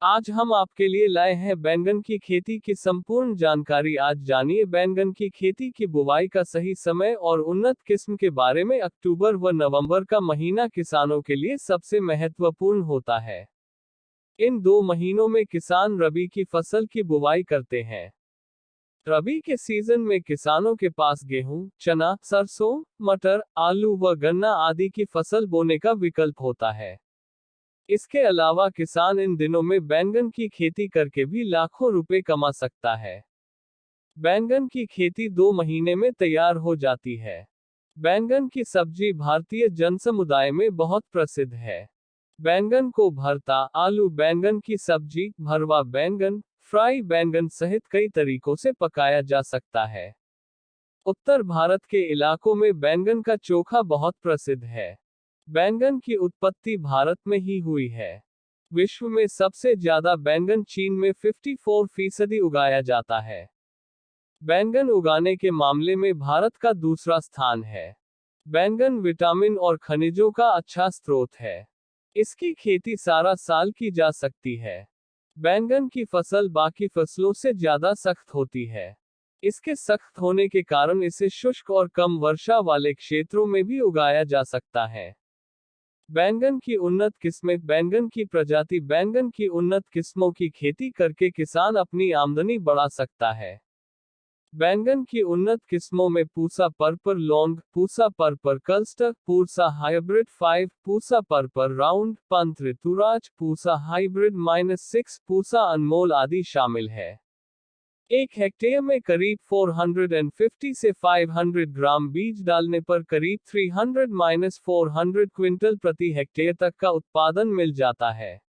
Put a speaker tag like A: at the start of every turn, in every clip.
A: आज हम आपके लिए लाए हैं बैंगन की खेती की संपूर्ण जानकारी। आज जानिए बैंगन की खेती की बुवाई का सही समय और उन्नत किस्म के बारे में। अक्टूबर व नवंबर का महीना किसानों के लिए सबसे महत्वपूर्ण होता है। इन 2 महीनों में किसान रबी की फसल की बुवाई करते हैं। रबी के सीजन में किसानों के पास गेहूं, चना, सरसों, मटर, आलू व गन्ना आदि की फसल बोने का विकल्प होता है। इसके अलावा किसान इन दिनों में बैंगन की खेती करके भी लाखों रुपए कमा सकता है। बैंगन की खेती 2 महीने में तैयार हो जाती है। बैंगन की सब्जी भारतीय जनसमुदाय में बहुत प्रसिद्ध है। बैंगन को भरता, आलू बैंगन की सब्जी, भरवा बैंगन, फ्राई बैंगन सहित कई तरीकों से पकाया जा सकता है। उत्तर भारत के इलाकों में बैंगन का चोखा बहुत प्रसिद्ध है। बैंगन की उत्पत्ति भारत में ही हुई है। विश्व में सबसे ज्यादा बैंगन चीन में 54% उगाया जाता है। बैंगन उगाने के मामले में भारत का दूसरा स्थान है। बैंगन विटामिन और खनिजों का अच्छा स्रोत है। इसकी खेती सारा साल की जा सकती है। बैंगन की फसल बाकी फसलों से ज्यादा सख्त होती है। इसके सख्त होने के कारण इसे शुष्क और कम वर्षा वाले क्षेत्रों में भी उगाया जा सकता है। बैंगन की उन्नत किस्में। बैंगन की प्रजाति। बैंगन की उन्नत किस्मों की खेती करके किसान अपनी आमदनी बढ़ा सकता है। बैंगन की उन्नत किस्मों में Pusa purple long, Pusa purple cluster, Pusa hybrid 5, Pusa purple round, Pant Rituraj, Pusa hybrid -6, Pusa Anmol आदि शामिल है। 1 हेक्टेयर में करीब 450 से 500 ग्राम बीज डालने पर करीब 300-400 क्विंटल प्रति हेक्टेयर तक का उत्पादन मिल जाता है।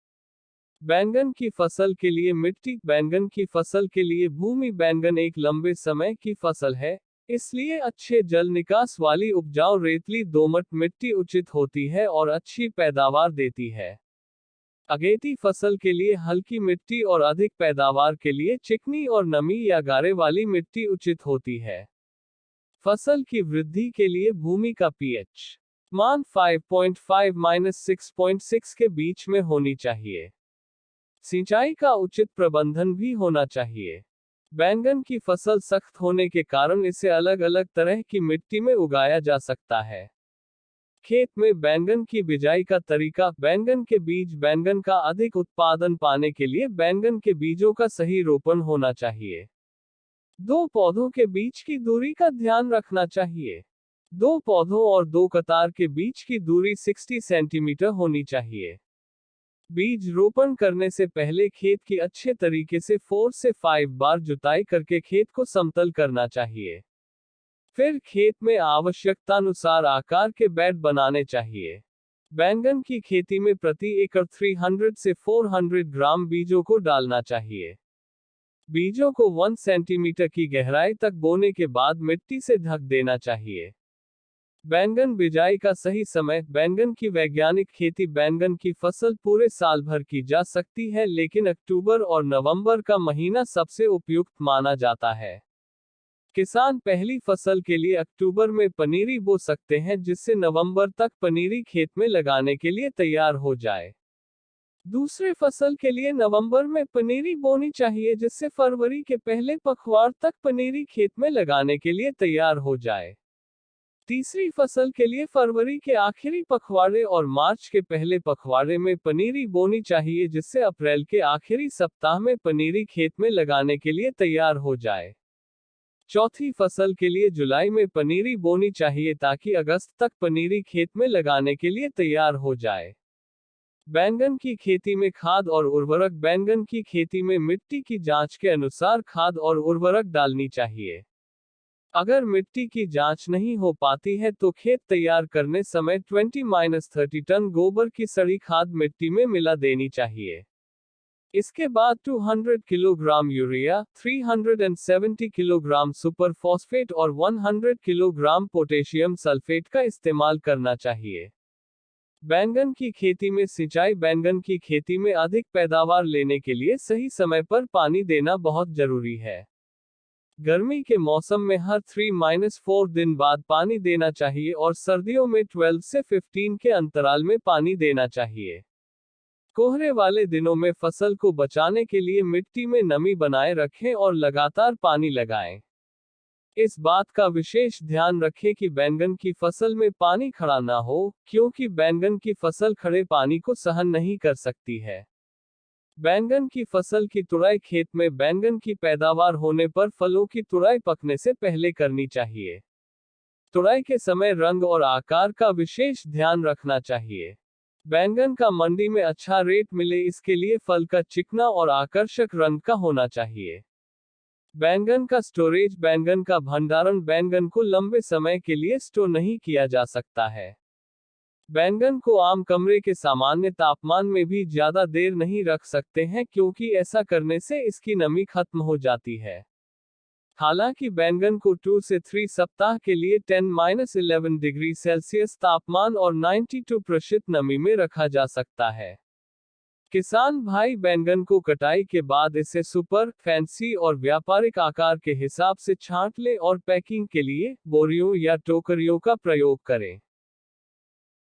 A: बैंगन की फसल के लिए मिट्टी। बैंगन की फसल के लिए भूमि। बैंगन एक लंबे समय की फसल है, इसलिए अच्छे जल निकास वाली उपजाऊ रेतली दोमट मिट्टी उचित होती है और अच्छी पैदावार देती है। अगेती फसल के लिए हल्की मिट्टी और अधिक पैदावार के लिए चिकनी और नमी या गारे वाली मिट्टी उचित होती है। फसल की वृद्धि के लिए भूमि का पीएच मान 5.5-6.6 के बीच में होनी चाहिए। सिंचाई का उचित प्रबंधन भी होना चाहिए। बैंगन की फसल सख्त होने के कारण इसे अलग अलग तरह की मिट्टी में उगाया जा सकता है। खेत में बैंगन की बिजाई का तरीका। बैंगन के बीज। बैंगन का अधिक उत्पादन पाने के लिए बैंगन के बीजों का सही रोपण होना चाहिए। 2 पौधों के बीच की दूरी का ध्यान रखना चाहिए। 2 पौधों और 2 कतार के बीच की दूरी 60 सेंटीमीटर होनी चाहिए। बीज रोपण करने से पहले खेत की अच्छे तरीके से 4 से 5 बार जुताई करके खेत को समतल करना चाहिए। फिर खेत में आवश्यकतानुसार आकार के बेड बनाने चाहिए। बैंगन की खेती में प्रति एकड़ 300 से 400 ग्राम बीजों को डालना चाहिए। बीजों को 1 सेंटीमीटर की गहराई तक बोने के बाद मिट्टी से ढक देना चाहिए। बैंगन बिजाई का सही समय। बैंगन की वैज्ञानिक खेती। बैंगन की फसल पूरे साल भर की जा सकती है, लेकिन अक्टूबर और नवंबर का महीना सबसे उपयुक्त माना जाता है। किसान पहली फसल के लिए अक्टूबर में पनीरी बो सकते हैं, जिससे नवंबर तक पनीरी खेत में लगाने के लिए तैयार हो जाए। दूसरे फसल के लिए नवंबर में पनीरी बोनी चाहिए, जिससे फरवरी के पहले पखवाड़ तक पनीरी खेत में लगाने के लिए तैयार हो जाए। तीसरी फसल के लिए फरवरी के आखिरी पखवाड़े और मार्च के पहले पखवाड़े में पनीरी बोनी चाहिए, जिससे अप्रैल के आखिरी सप्ताह में पनीरी खेत में लगाने के लिए तैयार हो जाए। चौथी फसल के लिए जुलाई में पनीरी बोनी चाहिए, ताकि अगस्त तक पनीरी खेत में लगाने के लिए तैयार हो जाए। बैंगन की खेती में खाद और उर्वरक। बैंगन की खेती में मिट्टी की जांच के अनुसार खाद और उर्वरक डालनी चाहिए। अगर मिट्टी की जांच नहीं हो पाती है तो खेत तैयार करने समय 20-30 टन गोबर की सड़ी खाद मिट्टी में मिला देनी चाहिए। इसके बाद 200 kilogram urea, 370 kilogram super phosphate और 100 किलोग्राम पोटेशियम सल्फेट का इस्तेमाल करना चाहिए। बैंगन की खेती में सिंचाई। बैंगन की खेती में अधिक पैदावार लेने के लिए सही समय पर पानी देना बहुत जरूरी है। गर्मी के मौसम में हर 3-4 दिन बाद पानी देना चाहिए और सर्दियों में 12 से 15 के अंतराल में पानी देना चाहिए। कोहरे वाले दिनों में फसल को बचाने के लिए मिट्टी में नमी बनाए रखें और लगातार पानी लगाएं। इस बात का विशेष ध्यान रखें कि बैंगन की फसल में पानी खड़ा ना हो, क्योंकि बैंगन की फसल खड़े पानी को सहन नहीं कर सकती है। बैंगन की फसल की तुड़ाई खेत में बैंगन की पैदावार होने पर फलों की तुड़ाई पकने से पहले करनी चाहिए। तुड़ाई के समय रंग और आकार का विशेष ध्यान रखना चाहिए। बैंगन का मंडी में अच्छा रेट मिले इसके लिए फल का चिकना और आकर्षक रंग का होना चाहिए। बैंगन का स्टोरेज, बैंगन का भंडारण, बैंगन को लंबे समय के लिए स्टोर नहीं किया जा सकता है। बैंगन को आम कमरे के सामान्य तापमान में भी ज्यादा देर नहीं रख सकते हैं, क्योंकि ऐसा करने से इसकी नमी खत्म हो जाती है। हालांकि बैंगन को 2 से 3 सप्ताह के लिए 10-11 डिग्री सेल्सियस तापमान और 92% नमी में रखा जा सकता है। किसान भाई बैंगन को कटाई के बाद इसे सुपर, फैंसी और व्यापारिक आकार के हिसाब से छांट लें और पैकिंग के लिए बोरियों या टोकरियों का प्रयोग करें।